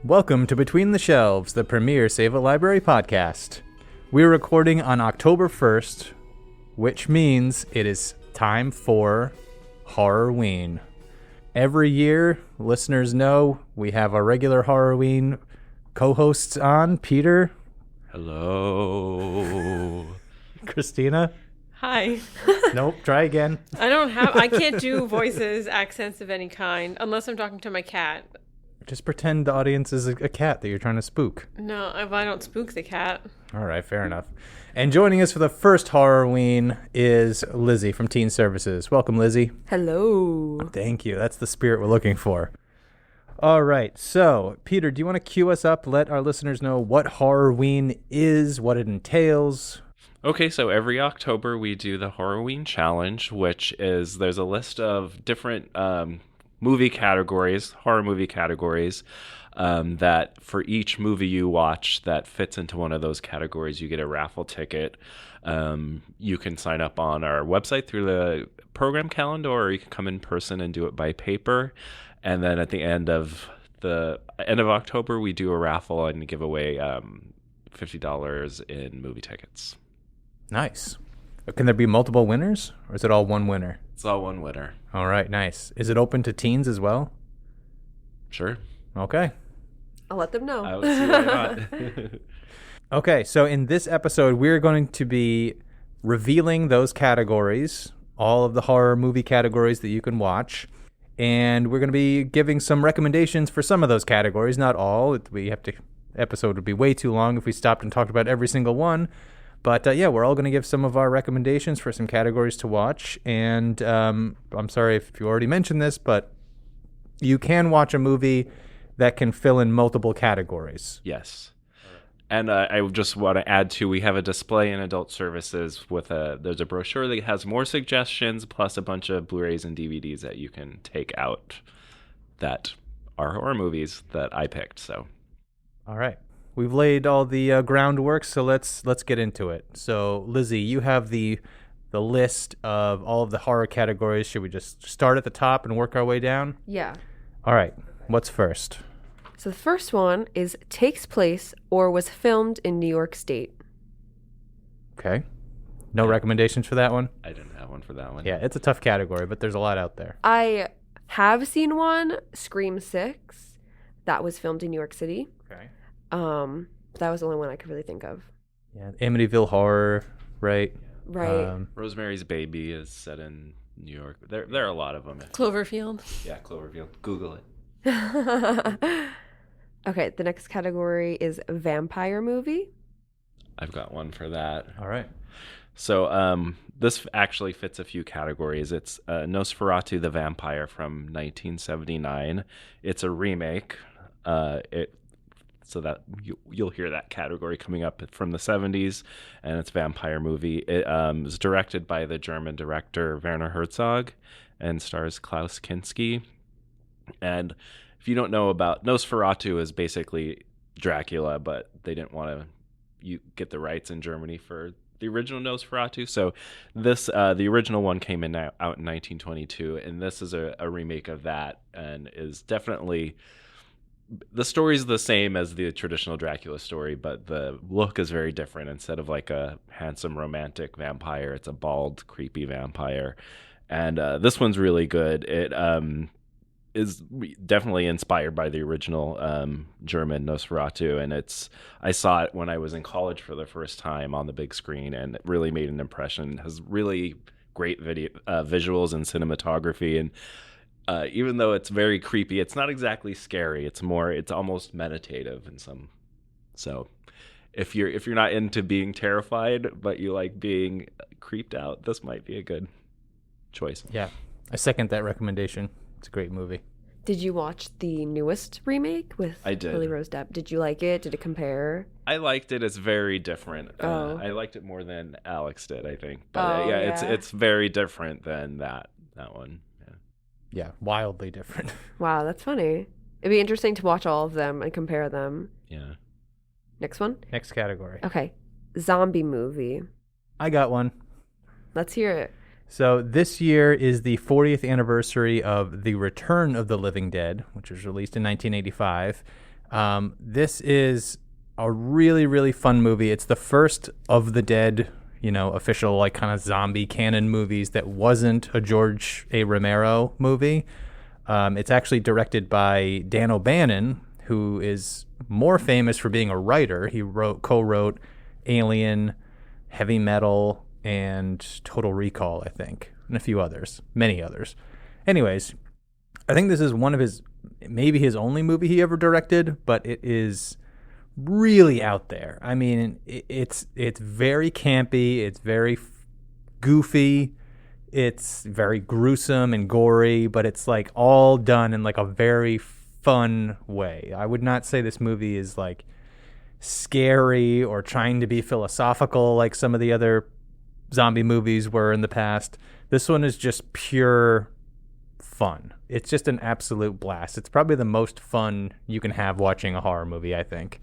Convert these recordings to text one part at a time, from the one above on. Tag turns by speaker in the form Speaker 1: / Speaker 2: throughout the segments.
Speaker 1: Welcome to Between the Shelves, the premier Save a Library podcast. We're recording on October 1st, which means it is time for Horror-ween. Every year, listeners know we have our regular Horror-ween co-hosts on. Peter.
Speaker 2: Hello.
Speaker 1: Kristina.
Speaker 3: Hi.
Speaker 1: Nope, try again.
Speaker 3: I can't do voices, accents of any kind, unless I'm talking to my cat.
Speaker 1: Just pretend the audience is a cat that you're trying to spook.
Speaker 3: No, I don't spook the cat.
Speaker 1: All right, fair enough. And joining us for the first Horror-ween is Lizzie from Teen Services. Welcome, Lizzie.
Speaker 4: Hello.
Speaker 1: Thank you. That's the spirit we're looking for. All right. So, Peter, do you want to cue us up? Let our listeners know what Horror-ween is, what it entails.
Speaker 2: Okay, so every October we do the Horror-ween Challenge, which is there's a list of different movie categories, horror movie categories, that for each movie you watch that fits into one of those categories, you get a raffle ticket. You can sign up on our website through the program calendar, or you can come in person and do it by paper. And then at the end of October, we do a raffle and give away $50 in movie tickets.
Speaker 1: Nice. Can there be multiple winners, or is it all one winner?
Speaker 2: It's all one winner.
Speaker 1: All right, nice. Is it open to teens as well?
Speaker 2: Sure.
Speaker 1: Okay.
Speaker 4: I'll let them know.
Speaker 2: I would see why not.
Speaker 1: Okay, so in this episode, we're going to be revealing those categories, all of the horror movie categories that you can watch, and we're going to be giving some recommendations for some of those categories, not all. Episode would be way too long if we stopped and talked about every single one. But we're all going to give some of our recommendations for some categories to watch. And I'm sorry if you already mentioned this, but you can watch a movie that can fill in multiple categories.
Speaker 2: Yes. And I just want to add, too, we have a display in adult services there's a brochure that has more suggestions, plus a bunch of Blu-rays and DVDs that you can take out that are horror movies that I picked. So,
Speaker 1: all right. We've laid all the groundwork, so let's get into it. So, Lizzie, you have the list of all of the horror categories. Should we just start at the top and work our way down?
Speaker 4: Yeah.
Speaker 1: All right. What's first?
Speaker 4: So the first one is takes place or was filmed in New York State.
Speaker 1: Okay. No recommendations for that one?
Speaker 2: I didn't have one for that one.
Speaker 1: Yeah, it's a tough category, but there's a lot out there.
Speaker 4: I have seen one, Scream 6. That was filmed in New York City.
Speaker 1: Okay.
Speaker 4: That was the only one I could really think of.
Speaker 1: Yeah, Amityville Horror, right?
Speaker 4: Right.
Speaker 2: Rosemary's Baby is set in New York. There are a lot of them.
Speaker 3: Cloverfield.
Speaker 2: Yeah, Cloverfield. Google it.
Speaker 4: Okay, the next category is vampire movie.
Speaker 2: I've got one for that.
Speaker 1: All right.
Speaker 2: So this actually fits a few categories. It's Nosferatu the Vampire from 1979. It's a remake. So that you'll hear that category coming up from the 70s, and it's a vampire movie. It was directed by the German director Werner Herzog and stars Klaus Kinski. And if you don't know about Nosferatu, is basically Dracula, but they didn't want to get the rights in Germany for the original Nosferatu. So this the original one came out in 1922, and this is a remake of that, and is definitely. The story is the same as the traditional Dracula story, but the look is very different. Instead of like a handsome romantic vampire, it's a bald, creepy vampire. And this one's really good. It is definitely inspired by the original German Nosferatu, and I saw it when I was in college for the first time on the big screen, and it really made an impression. It has really great visuals and cinematography, and even though it's very creepy, it's not exactly scary. It's almost meditative in some. So, if you're not into being terrified, but you like being creeped out, this might be a good choice.
Speaker 1: Yeah, I second that recommendation. It's a great movie.
Speaker 4: Did you watch the newest remake with Lily Rose Depp? Did you like it? Did it compare?
Speaker 2: I liked it. It's very different. I liked it more than Alex did, I think. But it's very different than that one.
Speaker 1: Yeah, wildly different.
Speaker 4: Wow, that's funny. It'd be interesting to watch all of them and compare them.
Speaker 2: Yeah.
Speaker 4: Next one?
Speaker 1: Next category.
Speaker 4: Okay. Zombie movie.
Speaker 1: I got one.
Speaker 4: Let's hear it.
Speaker 1: So this year is the 40th anniversary of The Return of the Living Dead, which was released in 1985. This is a really, really fun movie. It's the first of the Dead, official like kind of zombie canon movies that wasn't a George A. Romero movie. It's actually directed by Dan O'Bannon, who is more famous for being a writer. He co-wrote Alien, Heavy Metal, and Total Recall, I think, and a few others, many others. Anyways, I think this is one of maybe his only movie he ever directed, but it is really out there. I mean, it's very campy, it's very goofy, it's very gruesome and gory, but it's like all done in like a very fun way. I would not say this movie is like scary or trying to be philosophical like some of the other zombie movies were in the past. This one is just pure fun. It's just an absolute blast. It's probably the most fun you can have watching a horror movie, I think.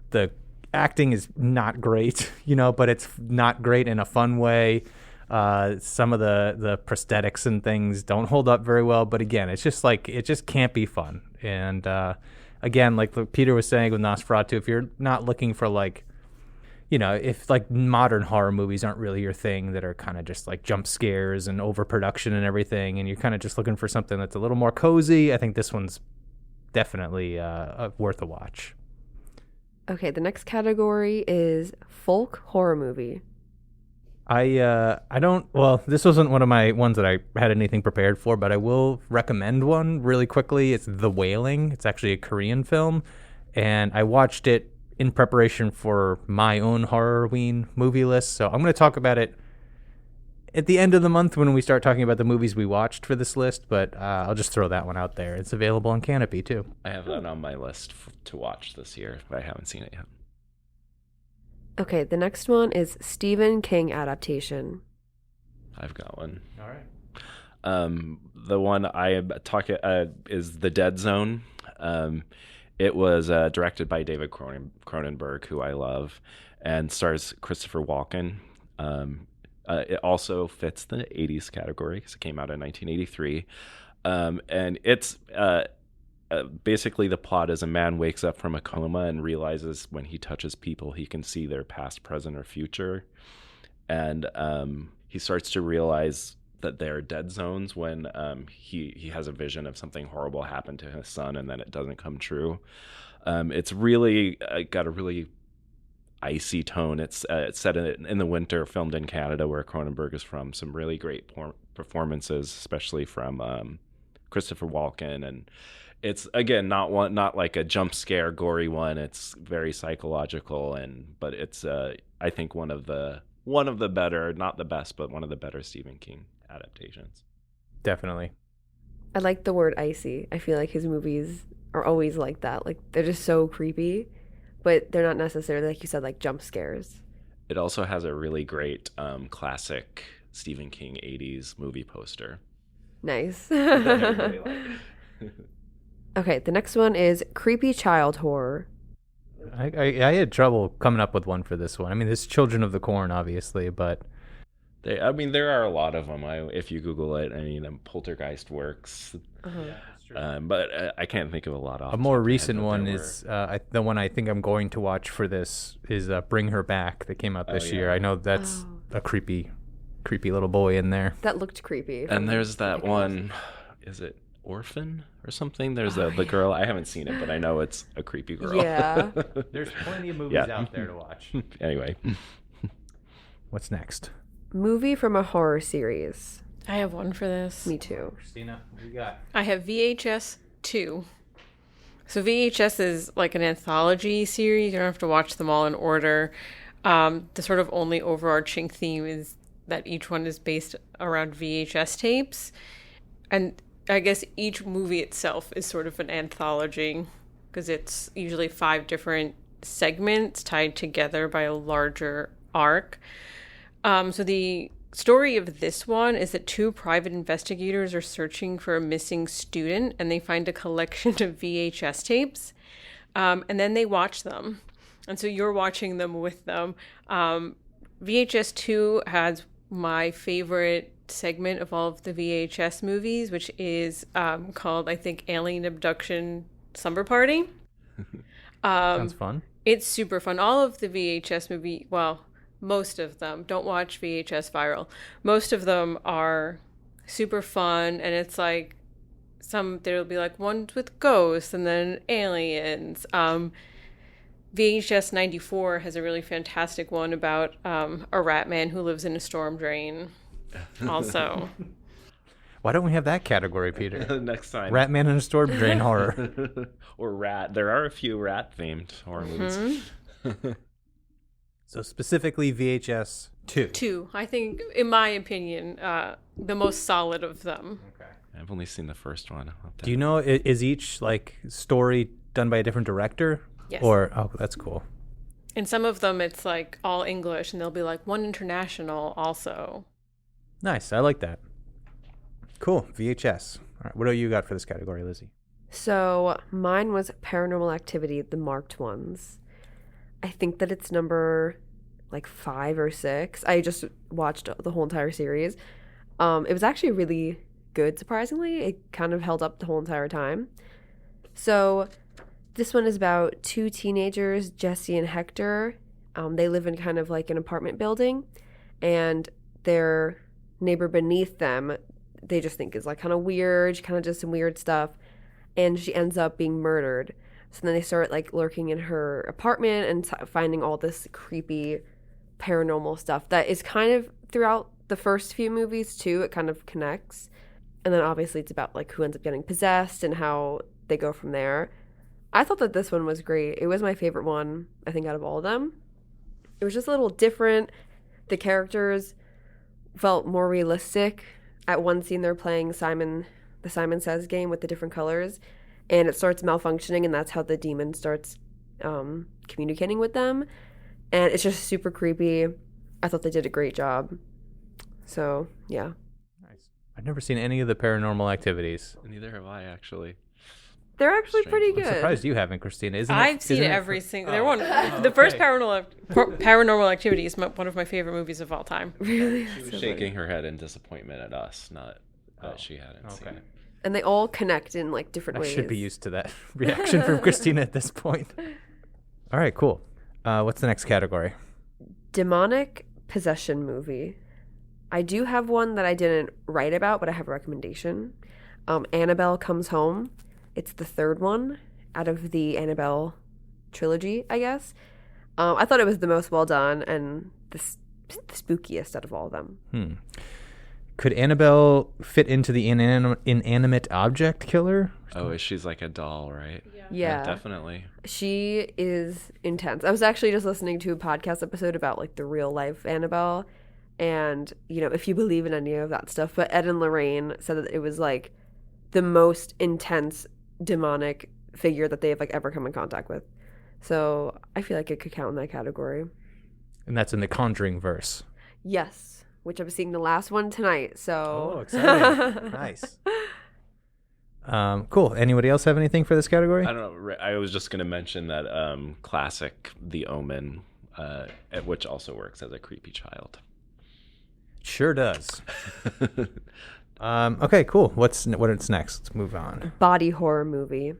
Speaker 1: The acting is not great, but it's not great in a fun way. Some of the prosthetics and things don't hold up very well, but again, it just can't be fun. And again, like Peter was saying with Nosferatu, if you're not looking for like, if like modern horror movies aren't really your thing, that are kind of just like jump scares and overproduction and everything, and you're kind of just looking for something that's a little more cozy, I think this one's definitely worth a watch.
Speaker 4: Okay, the next category is folk horror movie.
Speaker 1: This wasn't one of my ones that I had anything prepared for, but I will recommend one really quickly. It's The Wailing. It's actually a Korean film, and I watched it in preparation for my own Horror-ween movie list. So I'm going to talk about it at the end of the month when we start talking about the movies we watched for this list, but I'll just throw that one out there. It's available on Kanopy too.
Speaker 2: I have that on my list to watch this year, but I haven't seen it yet.
Speaker 4: Okay, the next one is Stephen King adaptation.
Speaker 2: I've got one.
Speaker 1: All right.
Speaker 2: The one I am talking is The Dead Zone. It was directed by David Cronenberg, who I love, and stars Christopher Walken. It also fits the 80s category because it came out in 1983. And it's basically the plot is a man wakes up from a coma and realizes when he touches people, he can see their past, present, or future. And he starts to realize that there are dead zones when he has a vision of something horrible happened to his son and then it doesn't come true. It's really got a really icy tone. It's set in the winter, filmed in Canada where Cronenberg is from. Some really great performances, especially from Christopher Walken. And it's, again, not like a jump scare gory one. It's very psychological, but it's I think one of the better, not the best, but one of the better Stephen King adaptations.
Speaker 1: Definitely.
Speaker 4: I like the word icy. I feel like his movies are always like that. Like, they're just so creepy, but they're not necessarily, like you said, like jump scares.
Speaker 2: It also has a really great classic Stephen King 80s movie poster.
Speaker 4: Nice.
Speaker 2: That I really like.
Speaker 4: Okay, the next one is creepy child horror.
Speaker 1: I had trouble coming up with one for this one. I mean, there's Children of the Corn, obviously, but
Speaker 2: there are a lot of them. If you Google it, Poltergeist works.
Speaker 4: Uh-huh.
Speaker 1: yeah, that's true.
Speaker 2: But I can't think of a lot of.
Speaker 1: A more recent one is the one I think I'm going to watch for this is Bring Her Back that came out this year. I know that's a creepy little boy in there.
Speaker 4: That looked creepy.
Speaker 2: And there's that one. Is it Orphan or something? There's the girl. I haven't seen it, but I know it's a creepy girl.
Speaker 4: Yeah.
Speaker 1: There's plenty of movies out there to watch.
Speaker 2: Anyway.
Speaker 1: What's next?
Speaker 4: Movie from a horror series.
Speaker 3: I have one for this.
Speaker 4: Me too.
Speaker 1: Kristina, what do you got?
Speaker 3: I have VHS 2. So VHS is like an anthology series. You don't have to watch them all in order. The sort of only overarching theme is that each one is based around VHS tapes. And I guess each movie itself is sort of an anthology because it's usually 5 different segments tied together by a larger arc. So the story of this one is that 2 private investigators are searching for a missing student and they find a collection of VHS tapes and then they watch them. And so you're watching them with them. VHS 2 has my favorite segment of all of the VHS movies, which is called, I think, Alien Abduction Slumber Party.
Speaker 1: Sounds fun.
Speaker 3: It's super fun. All of the VHS movie, well, most of them, don't watch VHS Viral. Most of them are super fun, and it's like there'll be like ones with ghosts and then aliens. VHS 94 has a really fantastic one about a rat man who lives in a storm drain. Also.
Speaker 2: Why don't we have that category, Peter?
Speaker 1: Next time.
Speaker 2: Rat Man in a Storm Drain horror.
Speaker 1: Or rat. There are a few rat-themed horror movies.
Speaker 2: So specifically VHS 2.
Speaker 3: 2. I think, in my opinion, the most solid of them.
Speaker 1: Okay. I've only seen the first one.
Speaker 2: Do you know, is each like story done by a different director?
Speaker 3: Yes.
Speaker 2: Or, oh, that's cool.
Speaker 3: In some of them, it's like all English, and there'll be like one international also.
Speaker 2: Nice. I like that. Cool. VHS. All right. What do you got for this category, Lizzie?
Speaker 4: So mine was Paranormal Activity, the marked ones. I think that it's number like 5 or 6. I just watched the whole entire series. It was actually really good, surprisingly. It kind of held up the whole entire time. So this one is about 2 teenagers, Jesse and Hector. They live in kind of like an apartment building, and their neighbor beneath them, they just think is like kind of weird. She kind of does some weird stuff, and she ends up being murdered. So then they start like lurking in her apartment and finding all this creepy paranormal stuff that is kind of throughout the first few movies too. It kind of connects. And then obviously it's about like who ends up getting possessed and how they go from there. I thought that this one was great. It was my favorite one, I think, out of all of them. It was just a little different. The characters felt more realistic. At one scene, they're playing the Simon Says game with the different colors, and it starts malfunctioning, and that's how the demon starts communicating with them. And it's just super creepy. I thought they did a great job. So, yeah.
Speaker 2: Nice. I've never seen any of the Paranormal Activities.
Speaker 1: Neither have I, actually.
Speaker 4: They're actually pretty good.
Speaker 2: I'm surprised you haven't, Christina.
Speaker 3: I've seen every single. They're one. The first Paranormal Activity is one of my favorite movies of all time.
Speaker 4: Really?
Speaker 1: She was shaking her head in disappointment at us, not that she hadn't seen it.
Speaker 4: And they all connect in like different ways.
Speaker 2: I should be used to that reaction from Christina at this point. All right, cool. What's the next category?
Speaker 4: Demonic possession movie. I do have one that I didn't write about, but I have a recommendation. Annabelle Comes Home. It's the third one out of the Annabelle trilogy, I guess. I thought it was the most well done and the spookiest out of all of them.
Speaker 2: Could Annabelle fit into the inanimate object killer?
Speaker 1: Oh, she's like a doll, right?
Speaker 4: Yeah,
Speaker 1: definitely.
Speaker 4: She is intense. I was actually just listening to a podcast episode about like the real life Annabelle, and you know, if you believe in any of that stuff, but Ed and Lorraine said that it was like the most intense demonic figure that they have like ever come in contact with. So I feel like it could count in that category.
Speaker 2: And that's in the Conjuring verse.
Speaker 4: Yes, which I'm seeing the last one tonight. So
Speaker 2: oh, exciting! Nice. Cool. Anybody else have anything for this category?
Speaker 1: I don't know. I was just going to mention that classic The Omen, which also works as a creepy child.
Speaker 2: Sure does. Okay, cool. What's next? Let's move on.
Speaker 4: Body horror movie.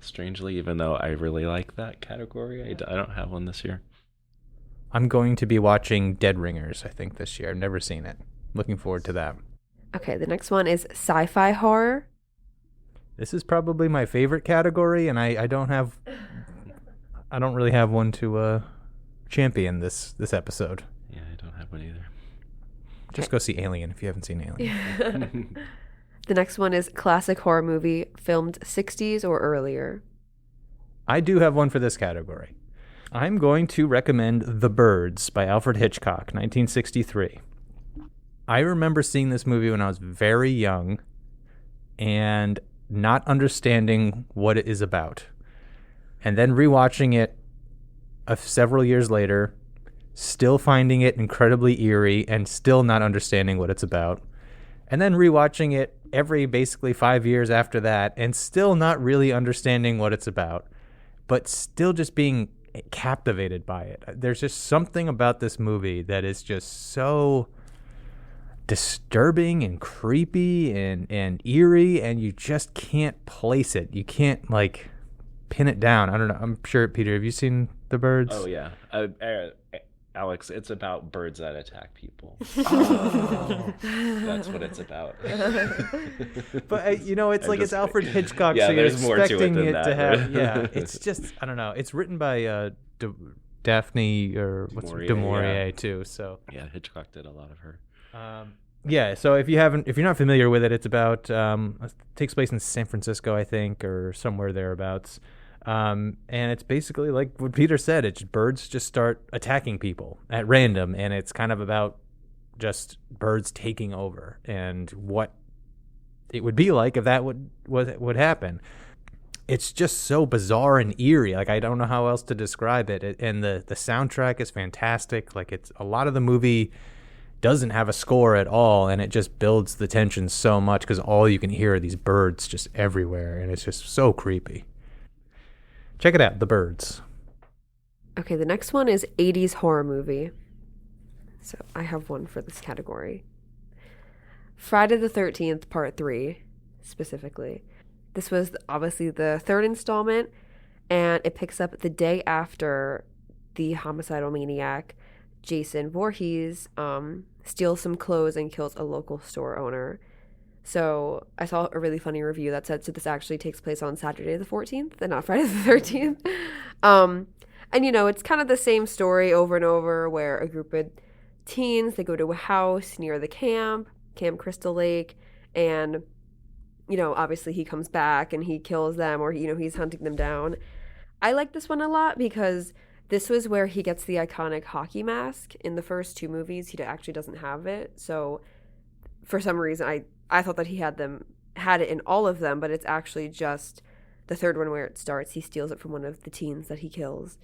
Speaker 1: Strangely, even though I really like that category, I don't have one this year.
Speaker 2: I'm going to be watching Dead Ringers, I think, this year. I've never seen it. Looking forward to that.
Speaker 4: Okay, the next one is sci-fi horror.
Speaker 2: This is probably my favorite category, and I don't really have one to champion this episode.
Speaker 1: Yeah, I don't have one either.
Speaker 2: Just go see Alien if you haven't seen Alien.
Speaker 4: The next one is classic horror movie filmed 60s or earlier.
Speaker 2: I do have one for this category. I'm going to recommend The Birds by Alfred Hitchcock, 1963. I remember seeing this movie when I was very young and not understanding what it is about. And then rewatching it several years later, still finding it incredibly eerie and still not understanding what it's about. And then rewatching it every basically 5 years after that and still not really understanding what it's about, but still just being captivated by it. There's just something about this movie that is just so disturbing and creepy and eerie, and you just can't place it. You can't
Speaker 1: pin it down. I don't know. I'm sure, Peter, have you seen The Birds?
Speaker 2: Oh yeah, Alex, it's about birds that attack people.
Speaker 1: Oh.
Speaker 2: That's what it's about.
Speaker 1: But it's
Speaker 2: I'm
Speaker 1: like it's
Speaker 2: just
Speaker 1: Alfred
Speaker 2: kidding.
Speaker 1: Hitchcock,
Speaker 2: Yeah,
Speaker 1: so you're
Speaker 2: there's more to it
Speaker 1: expecting
Speaker 2: than
Speaker 1: it
Speaker 2: that.
Speaker 1: to have. Yeah, it's just I don't know. It's written by Daphne du Maurier
Speaker 2: yeah.
Speaker 1: too. So
Speaker 2: Yeah, Hitchcock did a lot of her.
Speaker 1: yeah. So if you're not familiar with it, it's about it takes place in San Francisco, I think, or somewhere thereabouts. And it's basically like what Peter said. It's birds just start attacking people at random, and it's kind of about just birds taking over and what it would be like if that would happen. It's just so bizarre and eerie. Like I don't know how else to describe it. And the soundtrack is fantastic. Like it's a lot of the movie doesn't have a score at all, and it just builds the tension so much because all you can hear are these birds just everywhere, and it's just so creepy. Check it out, The Birds.
Speaker 4: Okay, the next one is 80s horror movie. So I have one for this category. Friday the 13th, Part 3, specifically. This was obviously the third installment, and it picks up the day after the homicidal maniac, Jason Voorhees, steals some clothes and kills a local store owner. So I saw a really funny review that said, so this actually takes place on Saturday the 14th and not Friday the 13th. And, it's kind of the same story over and over where a group of teens, they go to a house near the Camp Crystal Lake, and, obviously he comes back and he kills them or, he's hunting them down. I like this one a lot because this was where he gets the iconic hockey mask. In the first two movies, he actually doesn't have it. So for some reason, I thought that he had it in all of them, but it's actually just the third one where it starts. He steals it from one of the teens that he kills.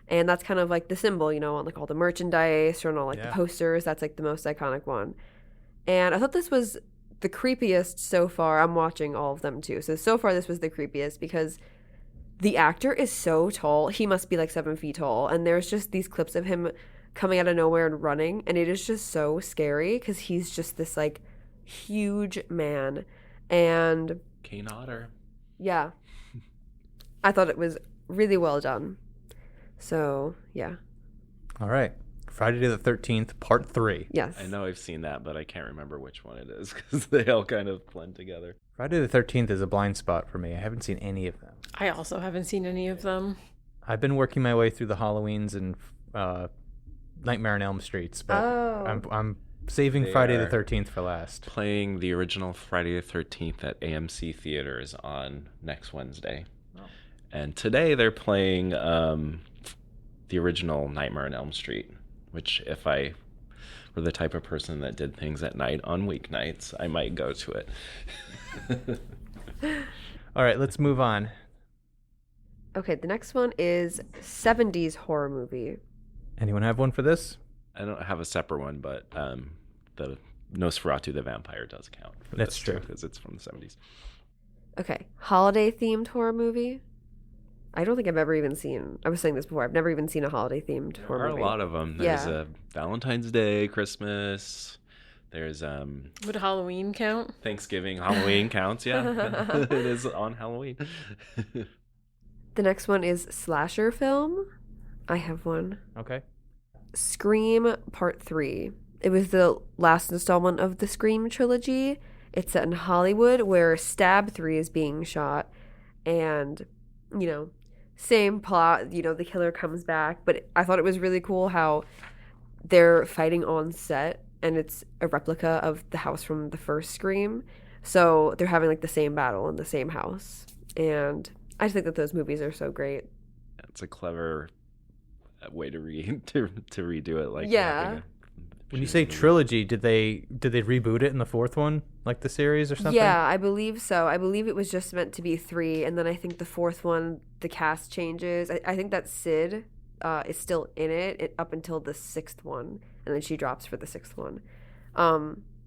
Speaker 4: And that's kind of like the symbol, on like all the merchandise or on all like the posters. That's like the most iconic one. And I thought this was the creepiest so far. I'm watching all of them too. So far this was the creepiest because the actor is so tall. He must be like 7 feet tall. And there's just these clips of him coming out of nowhere and running. And it is just so scary because he's just this like huge man. And
Speaker 2: Kane Otter.
Speaker 4: yeah, I thought it was really well done. So yeah.
Speaker 1: All right. Friday the 13th, Part 3.
Speaker 4: Yes.
Speaker 2: I know I've seen that, but I can't remember which one it is because they all kind of blend together.
Speaker 1: Friday the 13th is a blind spot for me. I haven't seen any of them.
Speaker 3: I also haven't seen any of them.
Speaker 1: I've been working my way through the Halloweens and Nightmare on Elm Streets, but I'm saving Friday the 13th for last.
Speaker 2: Playing the original Friday the 13th at AMC Theaters on next Wednesday. Oh. And today they're playing the original Nightmare on Elm Street, which if I were the type of person that did things at night on weeknights, I might go to it.
Speaker 1: All right, let's move on.
Speaker 4: Okay, the next one is 70s horror movie.
Speaker 1: Anyone have one for this?
Speaker 2: I don't have a separate one, but the Nosferatu the Vampire does count.
Speaker 1: That's true.
Speaker 2: Because it's from the 70s.
Speaker 4: Okay, holiday-themed horror movie. I don't think I've ever even seen, I was saying this before, I've never even seen a holiday-themed horror movie.
Speaker 2: There are a lot of them. There's Valentine's Day, Christmas. There's
Speaker 3: Would Halloween count?
Speaker 2: Thanksgiving. Halloween counts, yeah. It is on Halloween.
Speaker 4: The next one is slasher film. I have one.
Speaker 1: Okay.
Speaker 4: Scream Part 3. It was the last installment of the Scream trilogy. It's set in Hollywood where Stab 3 is being shot. And, same plot, the killer comes back. But I thought it was really cool how they're fighting on set and it's a replica of the house from the first Scream. So they're having like the same battle in the same house. And I just think that those movies are so great.
Speaker 2: It's a clever way to redo it. Like
Speaker 4: yeah.
Speaker 1: When you say trilogy, did they reboot it in the fourth one, like the series or something?
Speaker 4: Yeah, I believe so. I believe it was just meant to be 3, and then I think the fourth one, the cast changes. I think that Sid is still in it up until the 6th one, and then she drops for the 6th one.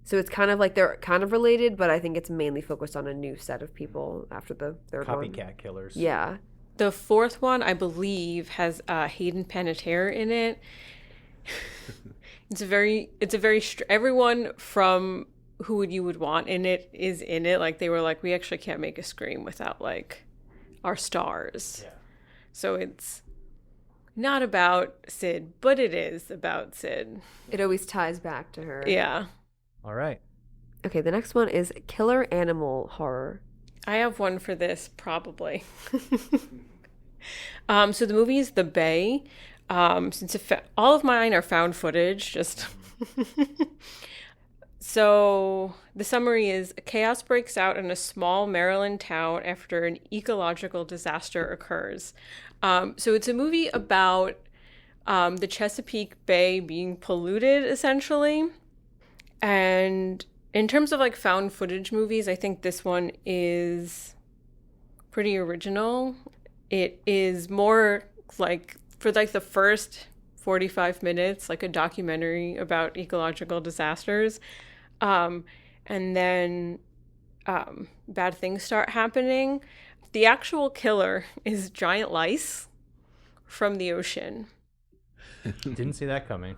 Speaker 4: So it's kind of like they're kind of related, but I think it's mainly focused on a new set of people after the third one.
Speaker 1: Copycat killers.
Speaker 4: Yeah.
Speaker 3: The fourth one, I believe, has Hayden Panettiere in it. It's a very everyone from who you would want in it is in it. Like they were like, we actually can't make a Scream without like are stars. Yeah. So it's not about Sid, but it is about Sid.
Speaker 4: It always ties back to her.
Speaker 3: Yeah.
Speaker 1: All right.
Speaker 4: Okay, the next one is killer animal horror.
Speaker 3: I have one for this, probably. So the movie is The Bay. Since all of mine are found footage, just... So the summary is, chaos breaks out in a small Maryland town after an ecological disaster occurs. So it's a movie about the Chesapeake Bay being polluted, essentially. And in terms of like found footage movies, I think this one is pretty original. It is more like, for like the first 45 minutes, like a documentary about ecological disasters. And then bad things start happening. The actual killer is giant lice from the ocean.
Speaker 1: Didn't see that coming.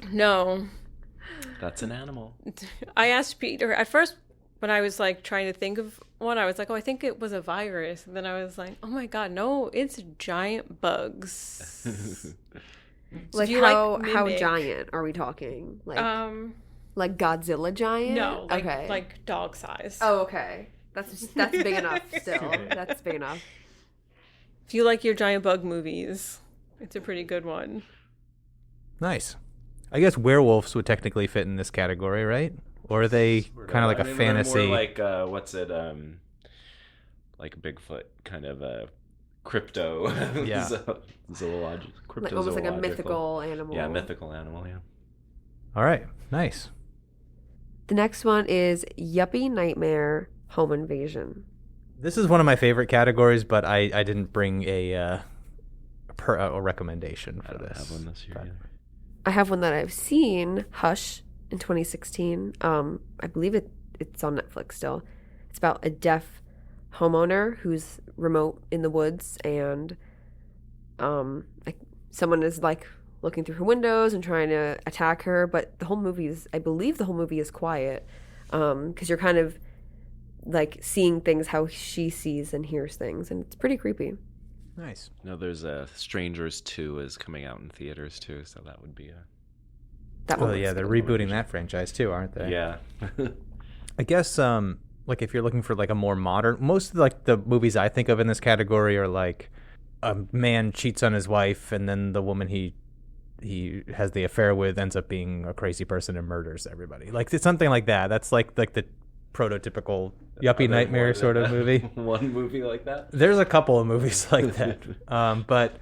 Speaker 3: No.
Speaker 2: That's an animal.
Speaker 3: I asked Peter at first when I was like trying to think of one. I was like, oh, I think it was a virus. And then I was like, oh my God, no, it's giant bugs.
Speaker 4: So like how giant are we talking? Like Godzilla giant?
Speaker 3: No, like dog size.
Speaker 4: Oh, okay. That's big enough still. That's big enough.
Speaker 3: If you like your giant bug movies, it's a pretty good one.
Speaker 1: Nice. I guess werewolves would technically fit in this category, right? Or are they kind of like a fantasy?
Speaker 2: More like what's it? Like Bigfoot, kind of a crypto.
Speaker 1: Yeah.
Speaker 2: Cryptozoological.
Speaker 4: Like almost like a mythical animal.
Speaker 2: Yeah, mythical animal. Yeah.
Speaker 1: All right. Nice.
Speaker 4: The next one is Yuppie Nightmare Home Invasion.
Speaker 1: This is one of my favorite categories, but I didn't bring a recommendation for this.
Speaker 2: I don't have one this year.
Speaker 1: But...
Speaker 4: I have one that I've seen, Hush, in 2016. I believe it's on Netflix still. It's about a deaf homeowner who's remote in the woods, and like someone is like looking through her windows and trying to attack her, but I believe the whole movie is quiet, because you're kind of like seeing things how she sees and hears things, and it's pretty creepy.
Speaker 1: Nice.
Speaker 2: No, there's Strangers 2 is coming out in theaters too, so that would be
Speaker 4: that one.
Speaker 1: Oh yeah, they're rebooting that franchise too, aren't they?
Speaker 2: Yeah.
Speaker 1: I guess like if you're looking for like a more modern, most of like the movies I think of in this category are like a man cheats on his wife, and then the woman he has the affair with ends up being a crazy person and murders everybody. Like it's something like that. That's like the prototypical yuppie nightmare sort of movie.
Speaker 2: One movie like that?
Speaker 1: There's a couple of movies like that. But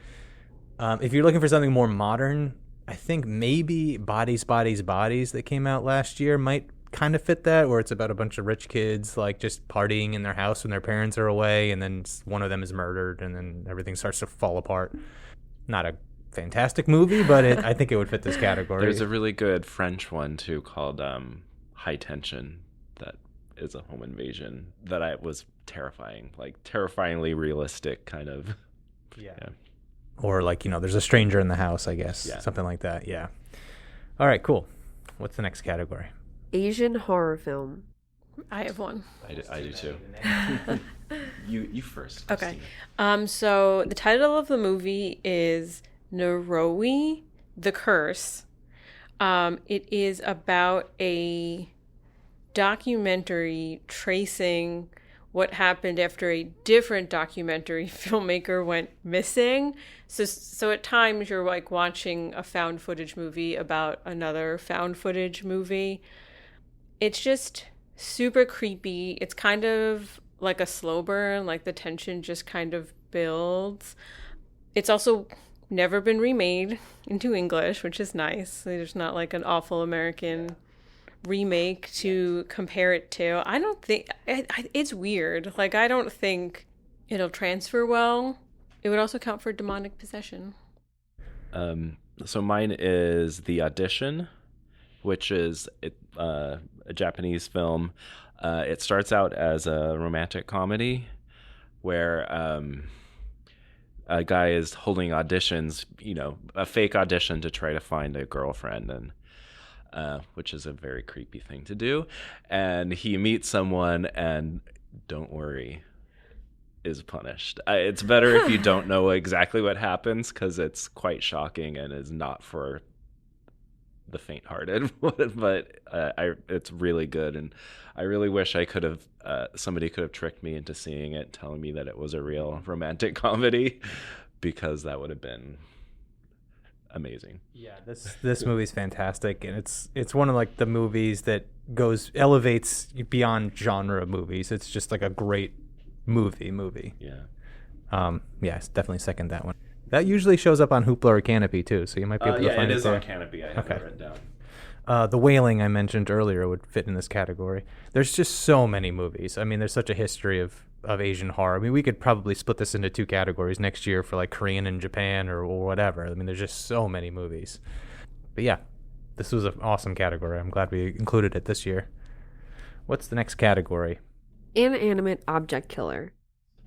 Speaker 1: if you're looking for something more modern, I think maybe Bodies, Bodies, Bodies that came out last year might kind of fit that, where it's about a bunch of rich kids like just partying in their house when their parents are away, and then one of them is murdered, and then everything starts to fall apart. Not a fantastic movie, but I think it would fit this category.
Speaker 2: There's a really good French one too called High Tension that is a home invasion that was terrifying, like terrifyingly realistic kind of.
Speaker 1: Yeah. Or like, there's a stranger in the house, I guess.
Speaker 2: Yeah. Something
Speaker 1: like that. Yeah. All right, cool. What's the next category?
Speaker 4: Asian horror film.
Speaker 3: I have one.
Speaker 2: I do too. You first.
Speaker 3: Okay.
Speaker 2: Kristina.
Speaker 3: So the title of the movie is Horror-ween, The Curse. It is about a documentary tracing what happened after a different documentary filmmaker went missing. So at times you're like watching a found footage movie about another found footage movie. It's just super creepy. It's kind of like a slow burn, like the tension just kind of builds. It's also never been remade into English, which is nice. There's not like an awful American remake to compare it to. I don't think it's weird. Like, I don't think it'll transfer well. It would also count for demonic possession.
Speaker 2: So mine is The Audition, which is a Japanese film. It starts out as a romantic comedy where a guy is holding auditions, a fake audition to try to find a girlfriend, and which is a very creepy thing to do. And he meets someone, and don't worry, is punished. It's better if you don't know exactly what happens, because it's quite shocking and is not for the faint-hearted. But it's really good, and I really wish I could have somebody could have tricked me into seeing it, telling me that it was a real romantic comedy, because that would have been amazing.
Speaker 1: Yeah, this movie's fantastic, and it's one of like the movies that elevates beyond genre movies. It's just like a great movie.
Speaker 2: Yeah.
Speaker 1: Yeah, it's definitely second that one. That usually shows up on Hoopla or Kanopy too, so you might be able to find it there.
Speaker 2: Yeah, it is on Kanopy. I have it written down.
Speaker 1: The Wailing I mentioned earlier would fit in this category. There's just so many movies. I mean, there's such a history of Asian horror. I mean, we could probably split this into 2 categories next year for like Korean and Japan or whatever. I mean, there's just so many movies. But yeah, this was an awesome category. I'm glad we included it this year. What's the next category?
Speaker 4: Inanimate object killer.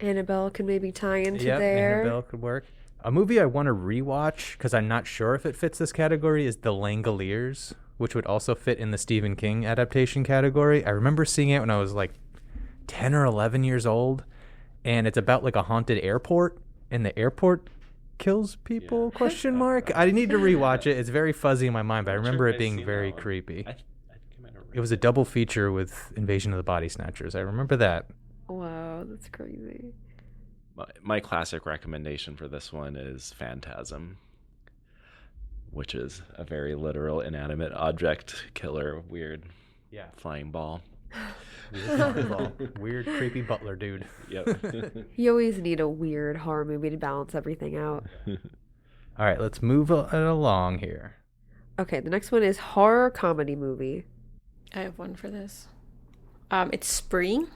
Speaker 4: Annabelle could maybe tie into there.
Speaker 1: Annabelle could work. A movie I want to rewatch, because I'm not sure if it fits this category, is The Langoliers, which would also fit in the Stephen King adaptation category. I remember seeing it when I was like 10 or 11 years old, and it's about like a haunted airport, and the airport kills people, question mark. I need to rewatch it. It's very fuzzy in my mind, but I remember it being very creepy. It was a double feature with Invasion of the Body Snatchers. I remember that.
Speaker 4: Wow, that's crazy.
Speaker 2: My classic recommendation for this one is Phantasm, which is a very literal inanimate object killer, weird flying ball.
Speaker 1: Weird, creepy butler dude.
Speaker 2: Yep.
Speaker 4: You always need a weird horror movie to balance everything out.
Speaker 1: All right, let's move it along here.
Speaker 4: Okay, the next one is horror comedy movie.
Speaker 3: I have one for this. It's Spree,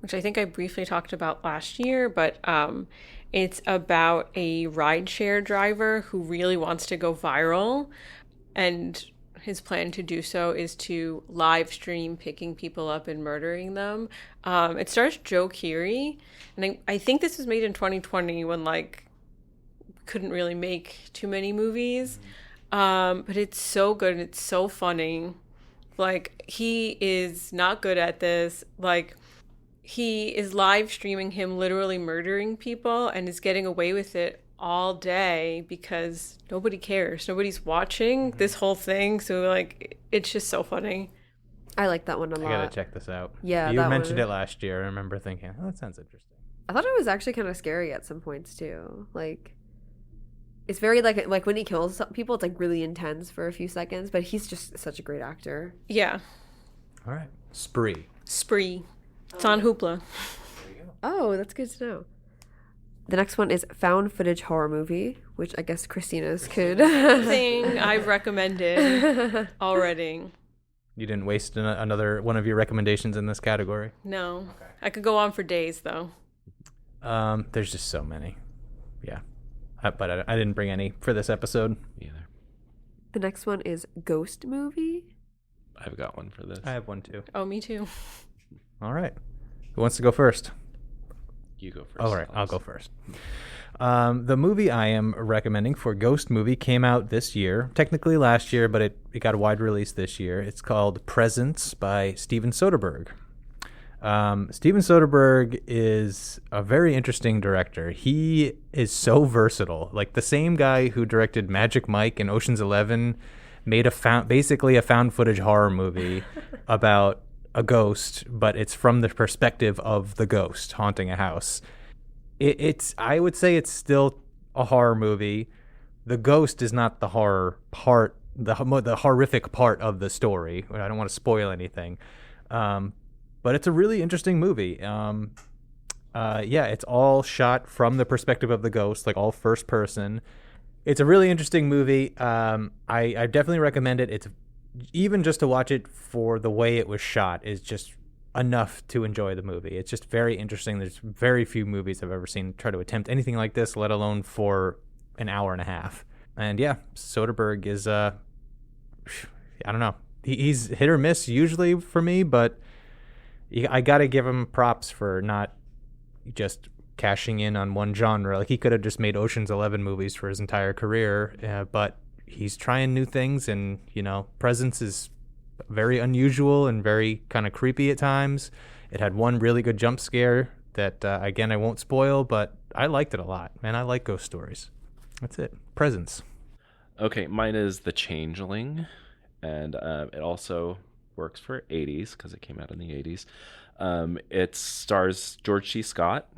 Speaker 3: which I think I briefly talked about last year, but it's about a rideshare driver who really wants to go viral, and his plan to do so is to live stream picking people up and murdering them. It stars Joe Keery, and I think this was made in 2020 when like couldn't really make too many movies, but it's so good and it's so funny. Like, he is not good at this. Like, he is live streaming him literally murdering people and is getting away with it all day because nobody cares. Nobody's watching this whole thing. So, like, it's just so funny.
Speaker 4: I like that one a lot.
Speaker 1: I gotta check this out.
Speaker 4: Yeah,
Speaker 1: you
Speaker 4: that
Speaker 1: mentioned
Speaker 4: one.
Speaker 1: it last year. I remember thinking, oh, that sounds interesting.
Speaker 4: I thought it was actually kind of scary at some points, too. Like, it's very, like when he kills some people, it's, like, really intense for a few seconds. But he's just such a great actor.
Speaker 3: Yeah.
Speaker 1: All right. Spree.
Speaker 3: It's on Hoopla.
Speaker 4: Oh, that's good to know. The next one is found footage horror movie, which I guess Christina's could.
Speaker 3: Thing I've recommended already.
Speaker 1: You didn't waste another one of your recommendations in this category?
Speaker 3: No. Okay. I could go on for days, though.
Speaker 1: There's just so many. Yeah. But I didn't bring any for this episode.
Speaker 2: Either.
Speaker 4: The next one is ghost movie.
Speaker 2: I've got one for this.
Speaker 1: I have one too.
Speaker 3: Oh, me too.
Speaker 1: All right. Who wants to go first?
Speaker 2: You go first.
Speaker 1: All right, I'll go first. The movie I am recommending for Ghost Movie came out this year, technically last year, but it got a wide release this year. It's called Presence by Steven Soderbergh. Steven Soderbergh is a very interesting director. He is so versatile. Like, the same guy who directed Magic Mike and Ocean's 11 made basically a found footage horror movie about a ghost, but it's from the perspective of the ghost haunting a house. I would say it's still a horror movie. The ghost is not the horror part, the horrific part of the story. I don't want to spoil anything. But it's a really interesting movie. It's all shot from the perspective of the ghost, like all first person. It's a really interesting movie. I definitely recommend it. It's even just to watch it for the way it was shot is just enough to enjoy the movie. It's just very interesting. There's very few movies I've ever seen try to attempt anything like this, let alone for an hour and a half. And yeah, Soderbergh is, I don't know. He's hit or miss usually for me, but I got to give him props for not just cashing in on one genre. Like, he could have just made Ocean's 11 movies for his entire career, but he's trying new things, and, Presence is very unusual and very kind of creepy at times. It had one really good jump scare that, again, I won't spoil, but I liked it a lot. Man, I like ghost stories. That's it. Presents.
Speaker 2: Okay, mine is The Changeling, and it also works for 80s because it came out in the 80s. It stars George C. Scott,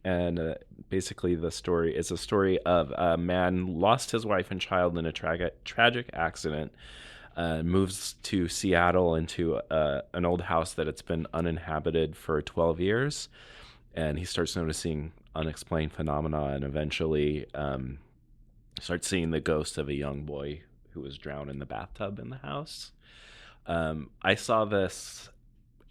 Speaker 2: and basically the story is a story of a man lost his wife and child in a tragic accident, moves to Seattle into an old house that it's been uninhabited for 12 years, and he starts noticing unexplained phenomena, and eventually starts seeing the ghost of a young boy who was drowned in the bathtub in the house. I saw this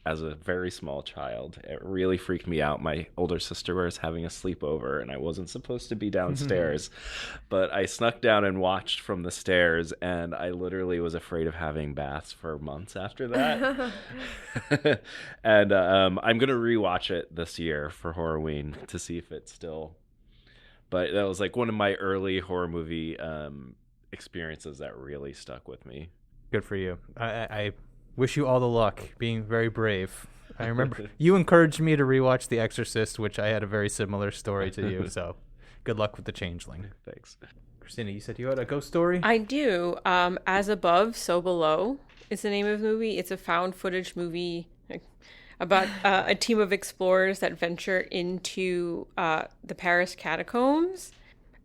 Speaker 2: as a very small child. It really freaked me out. My older sister was having a sleepover, and I wasn't supposed to be downstairs, but I snuck down and watched from the stairs, and I literally was afraid of having baths for months after that. And I'm going to rewatch it this year for Horror-ween to see if it's still... But that was like one of my early horror movie experiences that really stuck with me.
Speaker 1: Good for you. I wish you all the luck, being very brave. I remember you encouraged me to rewatch The Exorcist, which I had a very similar story to you, so good luck with The Changeling.
Speaker 2: Thanks.
Speaker 1: Kristina, you said you had a ghost story?
Speaker 3: I do. As Above, So Below is the name of the movie. It's a found footage movie about a team of explorers that venture into the Paris catacombs.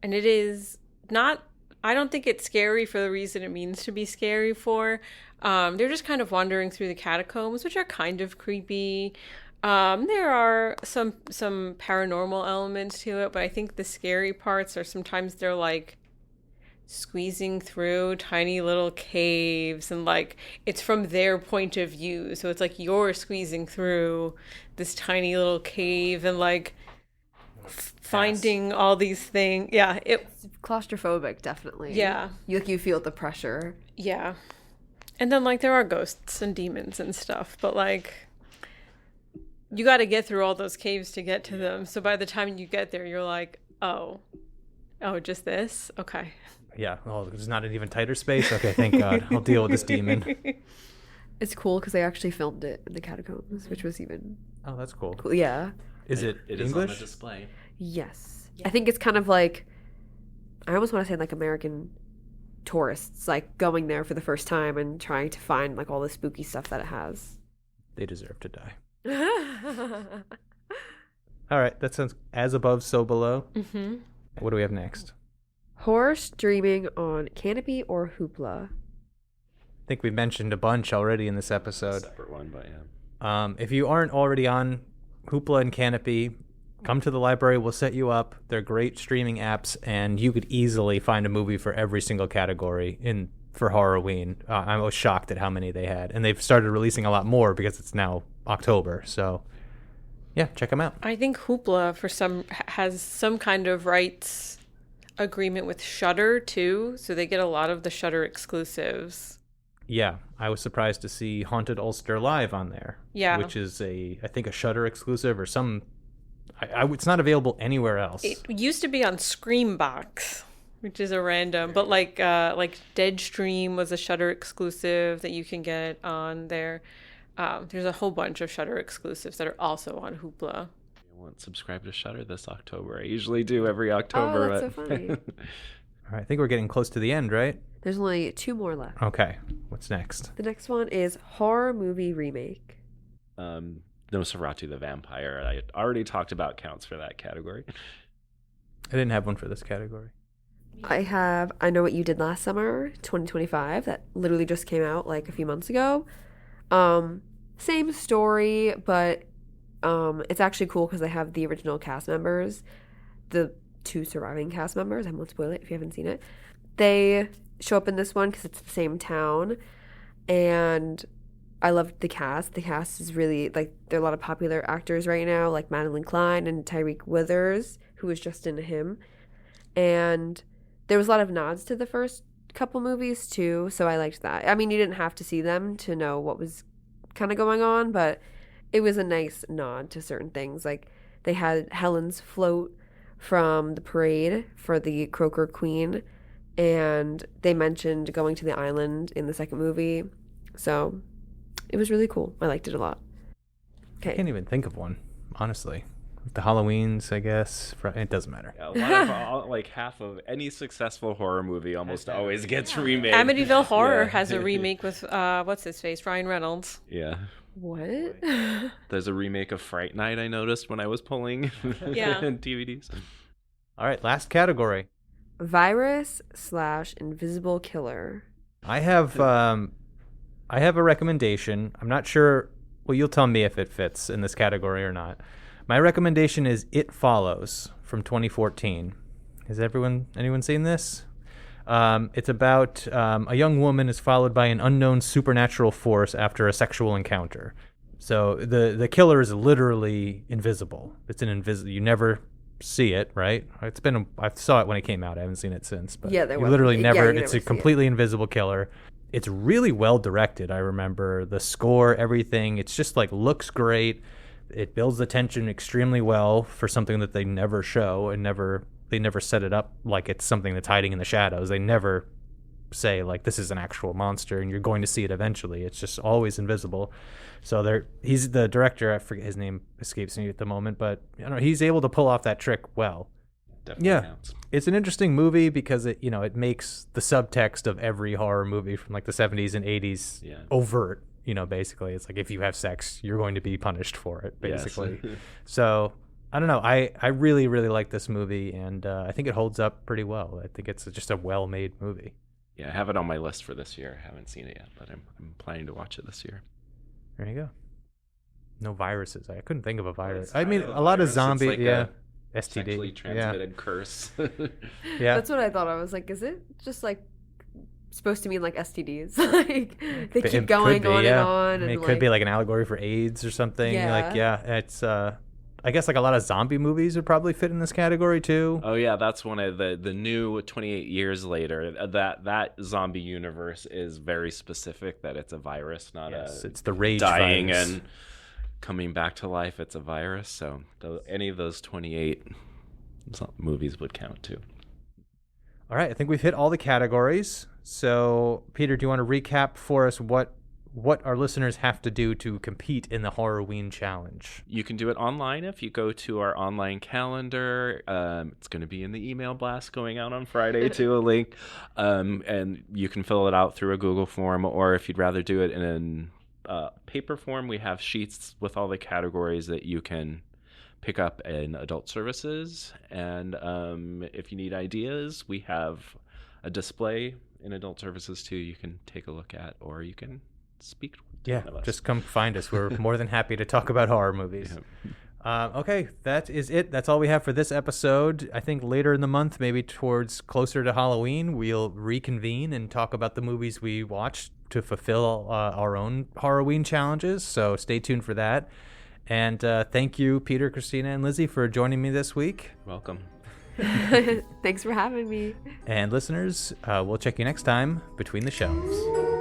Speaker 3: And it is not, I don't think it's scary for the reason it means to be scary for. They're just kind of wandering through the catacombs, which are kind of creepy. There are some paranormal elements to it, but I think the scary parts are sometimes they're like squeezing through tiny little caves, and like it's from their point of view, so it's like you're squeezing through this tiny little cave and like finding all these things. Yeah,
Speaker 4: It's claustrophobic, definitely.
Speaker 3: Yeah.
Speaker 4: You feel the pressure.
Speaker 3: Yeah. And then like there are ghosts and demons and stuff, but like you got to get through all those caves to get to them. So by the time you get there, you're like, oh, just this? Okay.
Speaker 1: Yeah. Oh, there's not an even tighter space? Okay, thank God. I'll deal with this demon.
Speaker 4: It's cool because they actually filmed it in the catacombs, which was even
Speaker 1: Oh, that's cool.
Speaker 4: cool. Yeah.
Speaker 1: Is it
Speaker 2: It
Speaker 1: English?
Speaker 2: is on the display.
Speaker 4: Yes. I think it's kind of like, I almost want to say like American tourists, like going there for the first time and trying to find like all the spooky stuff that it has.
Speaker 1: They deserve to die. All right, that sounds As Above, So Below.
Speaker 3: Mm-hmm.
Speaker 1: What do we have next?
Speaker 4: Horror streaming on Kanopy or Hoopla.
Speaker 1: I think we mentioned a bunch already in this episode.
Speaker 2: Separate one, but yeah.
Speaker 1: If you aren't already on Hoopla and Kanopy, come to the library. We'll set you up. They're great streaming apps, and you could easily find a movie for every single category for Horror-ween. I was shocked at how many they had, and they've started releasing a lot more because it's now October. So, yeah, check them out.
Speaker 3: I think Hoopla has some kind of rights agreement with Shudder too, so they get a lot of the Shudder exclusives.
Speaker 1: Yeah, I was surprised to see Haunted Ulster Live on there.
Speaker 3: Yeah.
Speaker 1: Which is I think a Shudder exclusive or some... it's not available anywhere else.
Speaker 3: It used to be on Screambox, which is a random, but like Deadstream was a Shudder exclusive that you can get on there. There's a whole bunch of Shudder exclusives that are also on Hoopla.
Speaker 2: I won't subscribe to Shudder this October. I usually do every October.
Speaker 4: Oh, that's so funny.
Speaker 1: All right, I think we're getting close to the end, right?
Speaker 4: There's only 2 more left.
Speaker 1: Okay, what's next?
Speaker 4: The next one is Horror Movie Remake.
Speaker 2: Nosferatu the Vampire. I already talked about counts for that category.
Speaker 1: I didn't have one for this category.
Speaker 4: I have I Know What You Did Last Summer, 2025, that literally just came out like a few months ago. Same story, but it's actually cool because they have the original cast members, the 2 surviving cast members. I won't spoil it if you haven't seen it. They show up in this one because it's the same town, and I loved the cast. The cast is really, like, there are a lot of popular actors right now, like Madeline Klein and Tyreek Withers, who was just in Him. And there was a lot of nods to the first couple movies, too, so I liked that. I mean, you didn't have to see them to know what was kind of going on, but it was a nice nod to certain things. Like, they had Helen's float from the parade for the Croaker Queen, and they mentioned going to the island in the second movie, so... it was really cool. I liked it a lot.
Speaker 1: I
Speaker 4: Okay.
Speaker 1: can't even think of one, honestly. the Halloweens, I guess. It doesn't matter.
Speaker 2: Yeah, a lot of like half of any successful horror movie almost always gets remade.
Speaker 3: Amityville Horror
Speaker 2: Yeah.
Speaker 3: has a remake with what's his face, Ryan Reynolds.
Speaker 2: Yeah.
Speaker 4: What?
Speaker 2: There's a remake of Fright Night I noticed when I was pulling
Speaker 3: Yeah.
Speaker 2: DVDs.
Speaker 1: All right, last category.
Speaker 4: Virus/invisible killer.
Speaker 1: I have a recommendation. I'm not sure. Well, you'll tell me if it fits in this category or not. My recommendation is It Follows from 2014. Has anyone seen this? It's about a young woman is followed by an unknown supernatural force after a sexual encounter. So the killer is literally invisible. It's you never see it, right? I saw it when it came out. I haven't seen it since, but
Speaker 4: Yeah,
Speaker 1: you literally never.
Speaker 4: you
Speaker 1: It's
Speaker 4: never
Speaker 1: a
Speaker 4: see
Speaker 1: completely invisible killer. It's really well directed. I remember the score, everything. It's just like looks great. It builds the tension extremely well for something that they never show and they never set it up like it's something that's hiding in the shadows. They never say like this is an actual monster and you're going to see it eventually. It's just always invisible. So he's the director. I forget his name, escapes me at the moment, but he's able to pull off that trick well.
Speaker 2: Definitely counts.
Speaker 1: It's an interesting movie because it makes the subtext of every horror movie from like the 70s and 80s overt. Basically, it's like if you have sex, you're going to be punished for it, basically.
Speaker 2: Yes.
Speaker 1: So I don't know. I really, really like this movie, and I think it holds up pretty well. I think it's just a well-made movie.
Speaker 2: Yeah, I have it on my list for this year. I haven't seen it yet, but I'm planning to watch it this year.
Speaker 1: There you go. No viruses. I couldn't think of a virus.
Speaker 2: It's
Speaker 1: I mean,
Speaker 2: kind of
Speaker 1: a lot of
Speaker 2: virus.
Speaker 1: zombie,
Speaker 2: It's like a
Speaker 1: STD.
Speaker 2: sexually transmitted curse.
Speaker 1: Yeah.
Speaker 4: That's what I thought. I was like, is it just like supposed to mean like STDs? Like they
Speaker 1: It
Speaker 4: keep going
Speaker 1: could be,
Speaker 4: on
Speaker 1: yeah.
Speaker 4: and on.
Speaker 1: I mean,
Speaker 4: And
Speaker 1: it could be like an allegory for AIDS or something.
Speaker 4: Yeah.
Speaker 1: It's I guess like a lot of zombie movies would probably fit in this category too.
Speaker 2: Oh yeah, that's one of the new 28 years later. That zombie universe is very specific that it's a virus, not
Speaker 1: It's the rage
Speaker 2: dying
Speaker 1: virus.
Speaker 2: and coming back to life. It's a virus. So any of those 28 movies would count too.
Speaker 1: All right, I think we've hit all the categories. So, Peter, do you want to recap for us what our listeners have to do to compete in the Horror-ween Challenge?
Speaker 2: You can do it online if you go to our online calendar. It's going to be in the email blast going out on Friday to a link. And you can fill it out through a Google form, or if you'd rather do it in paper form, we have sheets with all the categories that you can pick up in adult services. And if you need ideas, we have a display in adult services too you can take a look at, or you can speak to one of us.
Speaker 1: Just come find us. We're more than happy to talk about horror movies. Okay, that is it. That's all we have for this episode. I think later in the month, maybe towards closer to Halloween, we'll reconvene and talk about the movies we watched to fulfill our own Horror-ween challenges. So stay tuned for that. And thank you, Peter, Kristina, and Lizzie, for joining me this week.
Speaker 2: Welcome.
Speaker 4: Thanks for having me.
Speaker 1: And listeners, we'll check you next time between the shelves.